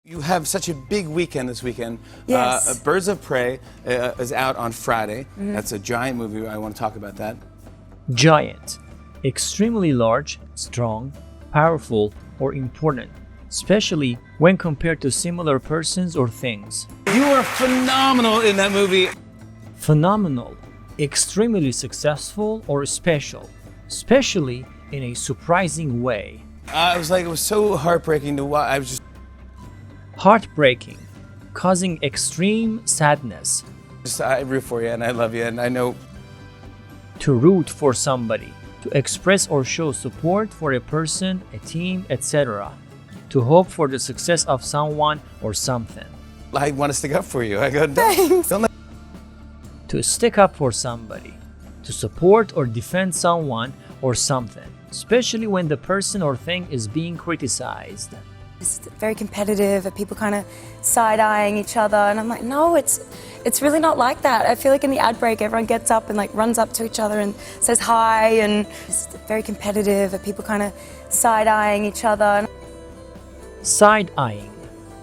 You have such a big weekend this weekend. Yes. Birds of Prey is out on Friday. That's a giant movie. I want to talk about that. Giant, extremely large, strong, powerful, or important, especially when compared to similar persons or things. You are phenomenal in that movie. Phenomenal, extremely successful or special, especially in a surprising way. It was so heartbreaking to watch. I was just Heartbreaking, causing extreme sadness. I root for you and I love you and I know. To root for somebody, to express or show support for a person, a team, etc. To hope for the success of someone or something. I want to stick up for you. I go, don't let. To stick up for somebody, to support or defend someone or something, especially when the person or thing is being criticized. It's very competitive, people kind of side-eyeing each other, and I'm like, no, it's really not like that. I feel like in the ad break, everyone gets up and like runs up to each other and says hi, and it's very competitive, people kind of side-eyeing each other. Side-eyeing,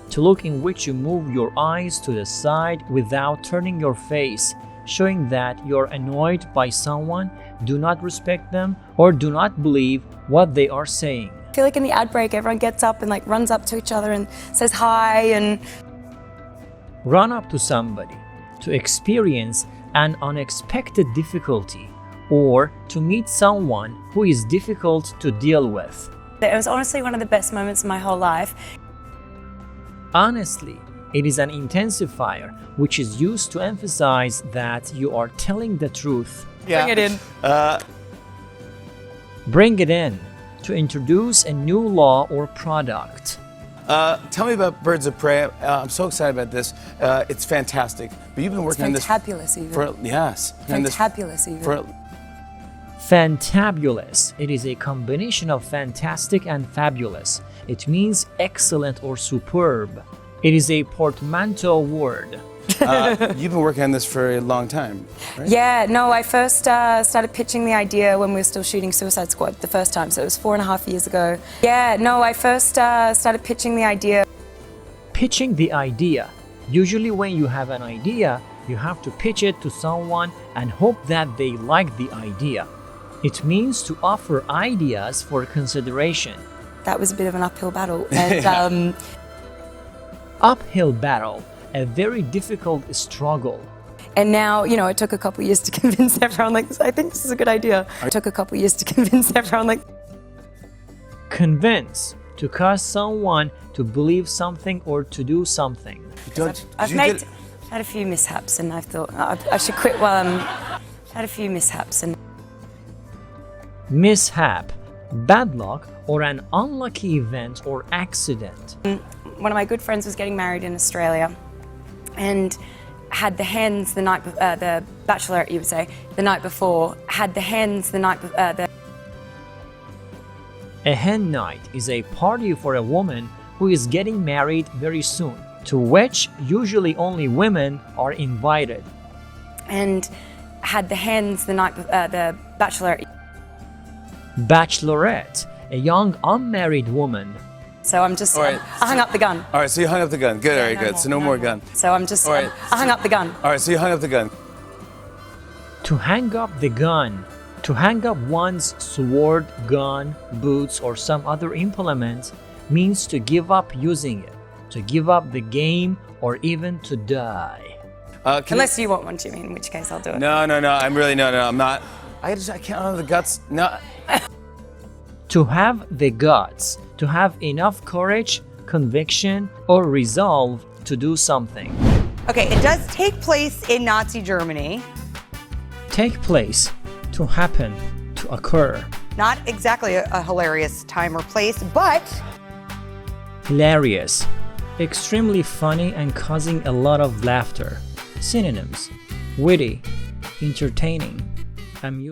to look in which you move your eyes to the side without turning your face, showing that you're annoyed by someone, do not respect them, or do not believe what they are saying. I feel like in the ad break, everyone gets up and like runs up to each other and says hi, and run up to somebody, to experience an unexpected difficulty, or to meet someone who is difficult to deal with. it was honestly one of the best moments of my whole life. Honestly, it is an intensifier which is used to emphasize that you are telling the truth. Yeah. Bring it in. Bring it in, to introduce a new law or product. Tell me about Birds of Prey. I'm so excited about this. It's fantastic. But you've been working on this Fantabulous even. for yes. And this- Fantabulous even. for Fantabulous. It is a combination of fantastic and fabulous. It means excellent or superb. It is a portmanteau word. you've been working on this for a long time, right? Yeah, no, I first started pitching the idea when we were still shooting Suicide Squad the first time, so it was 4.5 years ago. Yeah, no, I first started pitching the idea. Pitching the idea. Usually when you have an idea, you have to pitch it to someone and hope that they like the idea. It means to offer ideas for consideration. That was a bit of an uphill battle. And Uphill battle, a very difficult struggle. and now, you know, it took a couple years to convince everyone, like, I think this is a good idea. It took a couple years to convince everyone, like. Convince, to cause someone to believe something or to do something. I've had a few mishaps, and I've thought I should quit while I'm. Had a few mishaps, and. Mishap, bad luck or an unlucky event or accident. One of my good friends was getting married in Australia, and had the hens the night, the bachelorette, you would say, the night before. Had the hens the night, A hen night is a party for a woman who is getting married very soon, to which usually only women are invited. and had the hens the night, the bachelorette. Bachelorette, a young unmarried woman. So I'm just, All right. I hung up the gun. All right, so you hung up the gun. Good, all right, no good. more, So no no more more. gun. So I'm just, All right. I hung up the gun. All right, so you hung up the gun. To hang up the gun. To hang up one's sword, gun, boots, or some other implement means to give up using it, to give up the game, or even to die. Unless you want one, Jimmy, in which case I'll do it. No, I'm really, no, I'm not. I can't have the guts. No. To have the guts, to have enough courage, conviction, or resolve to do something. Okay, it does take place in Nazi Germany. Take place, to happen, to occur. Not exactly a hilarious time or place, but Hilarious, extremely funny and causing a lot of laughter. Synonyms: witty, entertaining, amusing.